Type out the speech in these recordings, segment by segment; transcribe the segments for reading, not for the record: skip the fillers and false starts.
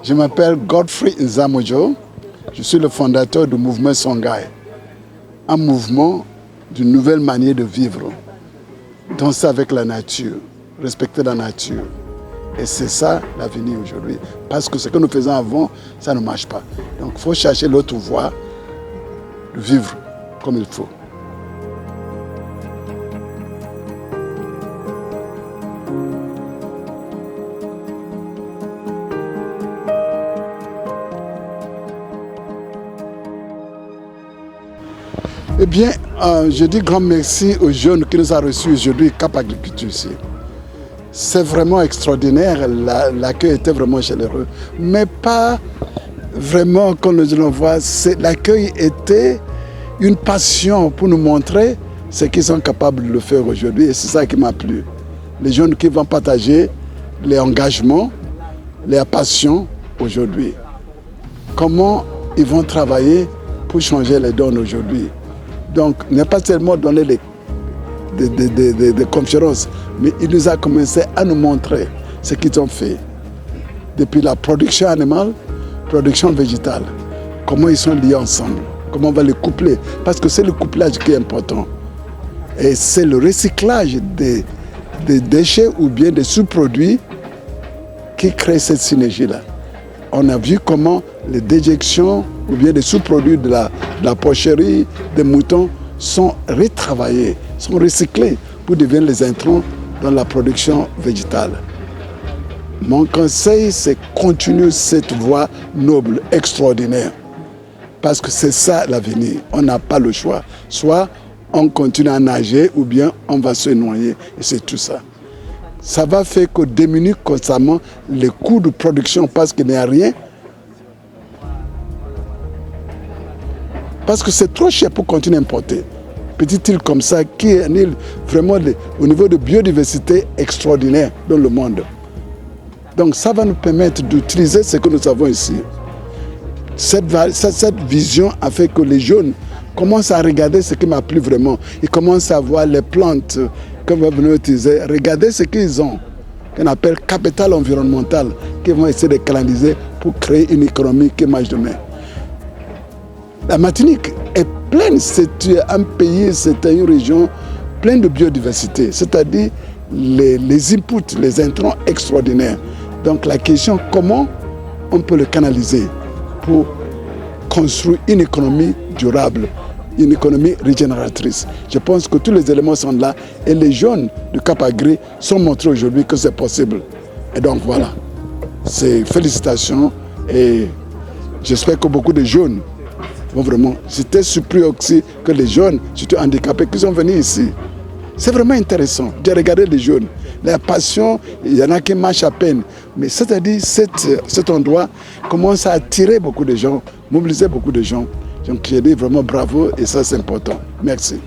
Je m'appelle Godfrey Nzamojo, je suis le fondateur du mouvement Songhai, un mouvement d'une nouvelle manière de vivre, danser avec la nature, respecter la nature. Et c'est ça l'avenir aujourd'hui, parce que ce que nous faisons avant, ça ne marche pas. Donc il faut chercher l'autre voie de vivre comme il faut. Eh bien, je dis grand merci aux jeunes qui nous ont reçus aujourd'hui, Cap Agriculture ici. C'est vraiment extraordinaire, l'accueil était vraiment chaleureux. Mais pas vraiment comme nous le voit, l'accueil était une passion pour nous montrer ce qu'ils sont capables de le faire aujourd'hui. Et c'est ça qui m'a plu. Les jeunes qui vont partager les engagements, les passions aujourd'hui. Comment ils vont travailler pour changer les donnes aujourd'hui. Donc, ne pas seulement donner des conférences, mais il nous a commencé à nous montrer ce qu'ils ont fait. Depuis la production animale, production végétale, comment ils sont liés ensemble, comment on va les coupler, parce que c'est le couplage qui est important. Et c'est le recyclage des déchets ou bien des sous-produits qui crée cette synergie-là. On a vu comment les déjections ou bien les sous-produits de la porcherie, des moutons sont retravaillés, sont recyclés pour devenir les intrants dans la production végétale. Mon conseil, c'est continuer cette voie noble, extraordinaire, parce que c'est ça l'avenir. On n'a pas le choix. Soit on continue à nager ou bien on va se noyer, et c'est tout ça. Ça va faire qu'on diminue constamment les coûts de production parce qu'il n'y a rien. Parce que c'est trop cher pour continuer à importer. Petite île comme ça, qui est une île vraiment au niveau de biodiversité extraordinaire dans le monde. Donc ça va nous permettre d'utiliser ce que nous avons ici. Cette vision a fait que les jeunes commencent à regarder ce qui m'a plu vraiment. Ils commencent à voir les plantes qu'on va venir utiliser. Regardez ce qu'ils ont, qu'on appelle capital environnemental, qu'ils vont essayer de canaliser pour créer une économie qui marche demain. La Martinique est pleine, c'est un pays, c'est une région pleine de biodiversité, c'est-à-dire les inputs, les intrants extraordinaires. Donc la question, comment on peut le canaliser pour construire une économie durable, une économie régénératrice. Je pense que tous les éléments sont là et les jeunes du Cap Agri sont montrés aujourd'hui que c'est possible. Et donc voilà, c'est félicitations et j'espère que beaucoup de jeunes vont vraiment... J'étais surpris aussi que les jeunes, surtout handicapés, qui sont venus ici. C'est vraiment intéressant de regarder les jeunes. La passion, il y en a qui marchent à peine. Mais c'est-à-dire cet endroit commence à attirer beaucoup de gens, mobiliser beaucoup de gens. Donc j'ai dit vraiment bravo et ça c'est important. Merci.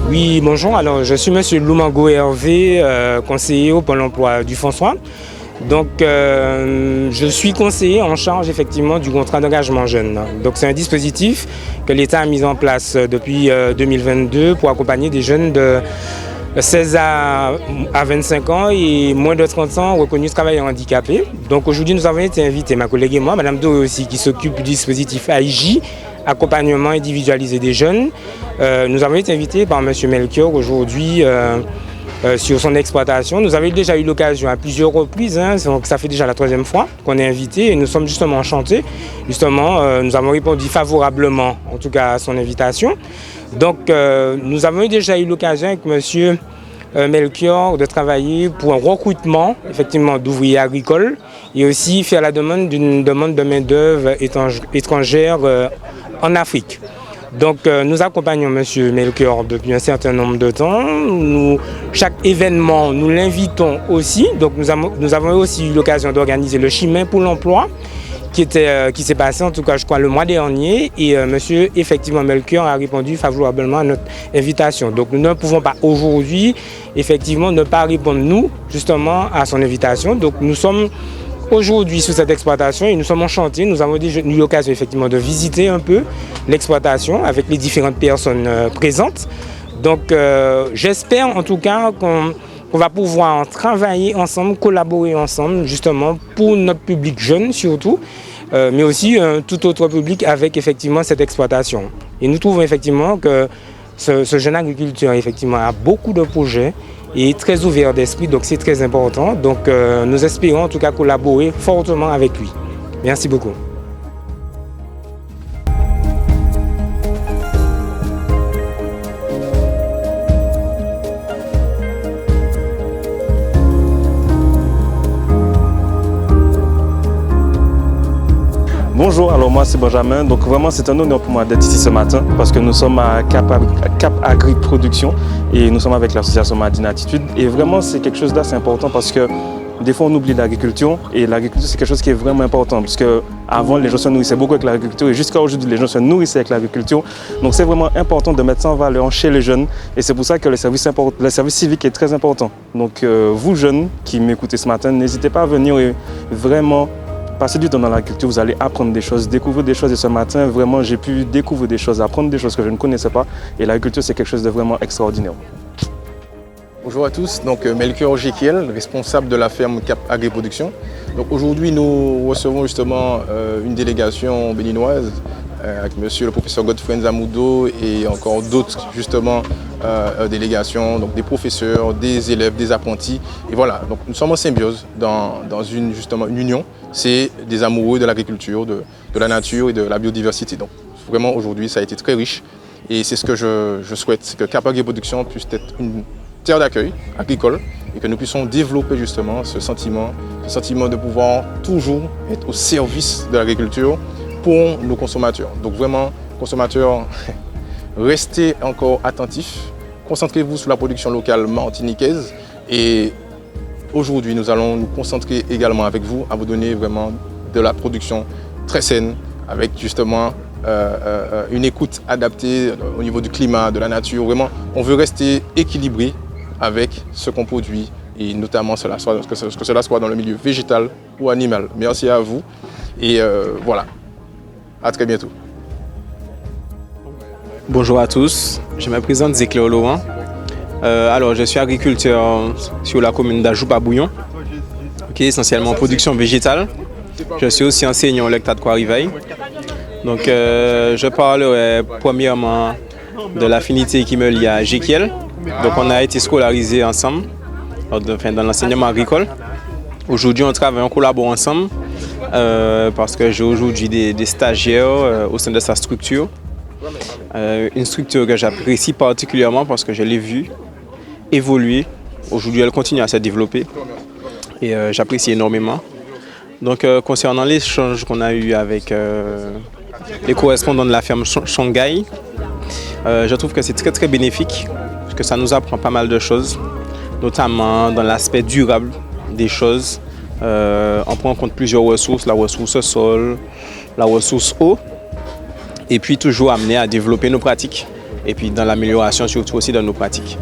Oui, bonjour. Alors, je suis M. Loumango Hervé, conseiller au Pôle emploi du François. Donc, je suis conseiller en charge effectivement du contrat d'engagement jeune. Donc, c'est un dispositif que l'État a mis en place depuis 2022 pour accompagner des jeunes de 16 à 25 ans et moins de 30 ans reconnus travailleurs handicapés. Donc, aujourd'hui, nous avons été invités, ma collègue et moi, Mme Do aussi, qui s'occupe du dispositif AIJ, accompagnement individualisé des jeunes. Nous avons été invités par M. Melchior aujourd'hui sur son exploitation. Nous avons déjà eu l'occasion à plusieurs reprises, donc ça fait déjà la 3e fois qu'on est invité et nous sommes justement enchantés. Justement, nous avons répondu favorablement, en tout cas à son invitation. Donc, nous avons déjà eu l'occasion avec M. Melchior de travailler pour un recrutement effectivement d'ouvriers agricoles et aussi faire la demande d'une demande de main-d'œuvre étrangère en Afrique. Donc nous accompagnons M. Melchior depuis un certain nombre de temps. Chaque événement, nous l'invitons aussi. Donc nous avons aussi eu l'occasion d'organiser le chemin pour l'emploi qui s'est passé en tout cas je crois le mois dernier. Et M. effectivement Melchior a répondu favorablement à notre invitation. Donc nous ne pouvons pas aujourd'hui effectivement ne pas répondre nous justement à son invitation. Donc nous sommes aujourd'hui sur cette exploitation et nous sommes en chantier. Nous avons déjà eu l'occasion effectivement de visiter un peu l'exploitation avec les différentes personnes présentes. Donc j'espère en tout cas qu'on va pouvoir travailler ensemble, collaborer ensemble justement pour notre public jeune surtout, mais aussi tout autre public avec effectivement cette exploitation. Et nous trouvons effectivement que ce jeune agriculteur effectivement a beaucoup de projets et est très ouvert d'esprit, donc c'est très important. Donc nous espérons en tout cas collaborer fortement avec lui. Merci beaucoup. Bonjour, alors moi c'est Benjamin, donc vraiment c'est un honneur pour moi d'être ici ce matin parce que nous sommes à Cap Agri Production et nous sommes avec l'association Madine Attitude et vraiment c'est quelque chose d'assez important parce que des fois on oublie l'agriculture et l'agriculture c'est quelque chose qui est vraiment important parce que avant les gens se nourrissaient beaucoup avec l'agriculture et jusqu'à aujourd'hui les gens se nourrissaient avec l'agriculture, donc c'est vraiment important de mettre ça en valeur chez les jeunes et c'est pour ça que le service civique est très important. Donc vous jeunes qui m'écoutez ce matin, n'hésitez pas à venir et vraiment passez du temps dans l'agriculture, vous allez apprendre des choses, découvrir des choses. Et ce matin, vraiment, j'ai pu découvrir des choses, apprendre des choses que je ne connaissais pas. Et l'agriculture, c'est quelque chose de vraiment extraordinaire. Bonjour à tous, donc Melchior Jekiel, responsable de la ferme Cap Agri Production. Donc aujourd'hui, nous recevons justement une délégation béninoise avec monsieur le professeur Godfrey Nzamoudo et encore d'autres justement délégations, donc des professeurs, des élèves, des apprentis. Et voilà, donc nous sommes en symbiose dans une union. C'est des amoureux de l'agriculture, de la nature et de la biodiversité. Donc vraiment aujourd'hui ça a été très riche et c'est ce que je souhaite, c'est que Cap Agri Production puisse être une terre d'accueil agricole et que nous puissions développer justement ce sentiment de pouvoir toujours être au service de l'agriculture pour nos consommateurs. Donc vraiment, consommateurs, restez encore attentifs, concentrez-vous sur la production locale martiniquaise et aujourd'hui nous allons nous concentrer également avec vous à vous donner vraiment de la production très saine avec justement une écoute adaptée au niveau du climat, de la nature. Vraiment, on veut rester équilibré avec ce qu'on produit et notamment que cela soit dans le milieu végétal ou animal. Merci à vous et voilà, à très bientôt. Bonjour à tous, je me présente Zéclair Laurent. Alors je suis agriculteur sur la commune d'Ajoupa-Bouillon, essentiellement en production végétale. Je suis aussi enseignant au Lectat de Croix-Riveil. Donc je parlerai premièrement de l'affinité qui me lie à Jekiel. Donc on a été scolarisés ensemble dans l'enseignement agricole. Aujourd'hui on travaille, on collabore ensemble parce que j'ai aujourd'hui des stagiaires au sein de sa structure. Une structure que j'apprécie particulièrement parce que je l'ai vue évoluer. Aujourd'hui elle continue à se développer et j'apprécie énormément. Donc concernant l'échange qu'on a eu avec les correspondants de la ferme Shanghai, je trouve que c'est très très bénéfique parce que ça nous apprend pas mal de choses, notamment dans l'aspect durable des choses. On prend en compte plusieurs ressources, la ressource sol, la ressource eau, et puis toujours amener à développer nos pratiques et puis dans l'amélioration surtout aussi de nos pratiques.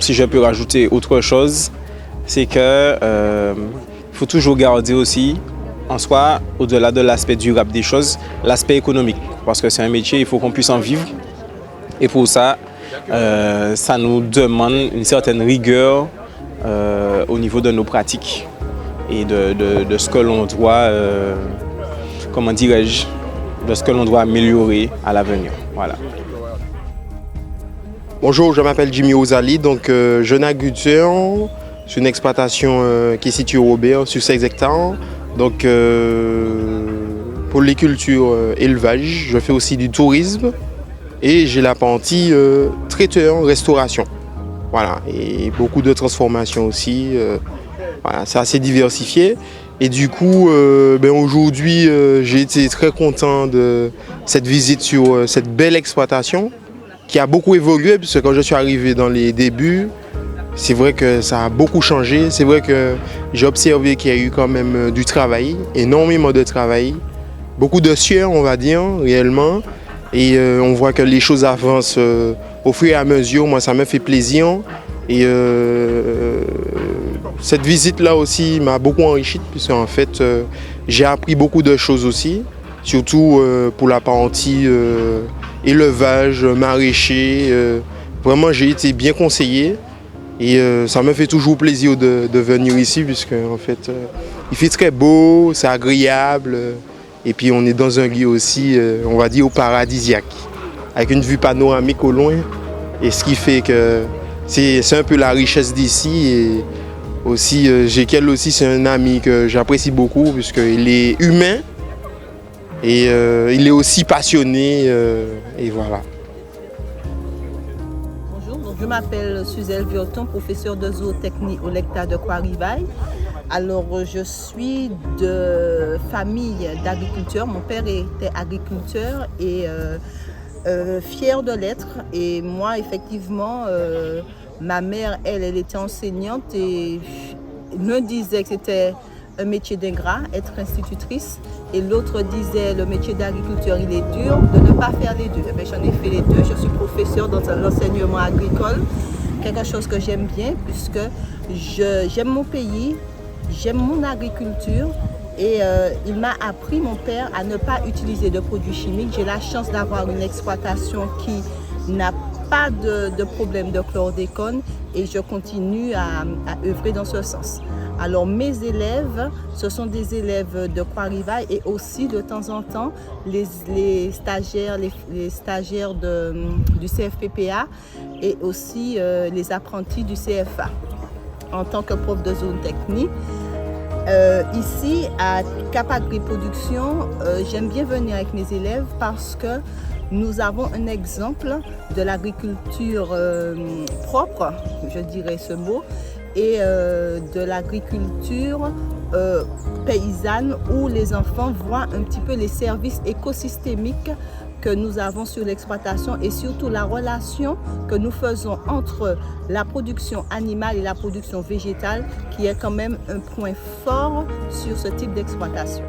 Si je peux rajouter autre chose, c'est que faut toujours garder aussi en soi, au-delà de l'aspect durable des choses, l'aspect économique. Parce que c'est un métier, il faut qu'on puisse en vivre. Et pour ça, ça nous demande une certaine rigueur au niveau de nos pratiques et de ce que l'on doit, comment dirais-je, de ce que l'on doit améliorer à l'avenir. Voilà. Bonjour, je m'appelle Jimmy Ozali, donc jeune agriculteur sur une exploitation qui est située au Robert sur 16 hectares. Donc pour les cultures élevage, je fais aussi du tourisme et j'ai l'apprenti traiteur, restauration. Voilà, et beaucoup de transformations aussi. Voilà, c'est assez diversifié. Et du coup, aujourd'hui, j'ai été très content de cette visite sur cette belle exploitation qui a beaucoup évolué, puisque quand je suis arrivé dans les débuts, c'est vrai que ça a beaucoup changé. C'est vrai que j'ai observé qu'il y a eu quand même du travail, énormément de travail, beaucoup de sueur, on va dire, réellement. Et on voit que les choses avancent au fur et à mesure. Moi, ça me fait plaisir. Et cette visite-là aussi m'a beaucoup enrichi, puisque en fait, j'ai appris beaucoup de choses aussi, surtout pour la partie élevage, maraîcher. Vraiment, j'ai été bien conseillé. Et ça me fait toujours plaisir de venir ici, puisque en fait, il fait très beau, c'est agréable. Et puis on est dans un lieu aussi, on va dire, paradisiaque, avec une vue panoramique au loin. Et ce qui fait que c'est un peu la richesse d'ici. Et aussi, Jekyll aussi, c'est un ami que j'apprécie beaucoup, puisqu'il est humain et il est aussi passionné. Et voilà. Je m'appelle Suzelle Vioton, professeure de zootechnie au lecta de Croix-Rivaille. Alors, je suis de famille d'agriculteurs. Mon père était agriculteur et fier de l'être. Et moi, effectivement, ma mère, elle était enseignante et l'un disait que c'était un métier d'ingrat, être institutrice, et l'autre disait le métier d'agriculteur, il est dur, de ne pas faire les deux. J'en ai fait les deux, je suis professeure dans l'enseignement agricole, quelque chose que j'aime bien puisque j'aime mon pays, j'aime mon agriculture et il m'a appris, mon père, à ne pas utiliser de produits chimiques. J'ai la chance d'avoir une exploitation qui n'a pas de problème de chlordécone et je continue à œuvrer dans ce sens. Alors mes élèves, ce sont des élèves de Croix-Rivaille et aussi de temps en temps les stagiaires, les stagiaires du CFPPA et aussi les apprentis du CFA en tant que prof de zootechnie. Ici à Cap Agri Production, j'aime bien venir avec mes élèves parce que nous avons un exemple de l'agriculture propre, je dirais ce mot, et de l'agriculture paysanne où les enfants voient un petit peu les services écosystémiques que nous avons sur l'exploitation et surtout la relation que nous faisons entre la production animale et la production végétale qui est quand même un point fort sur ce type d'exploitation.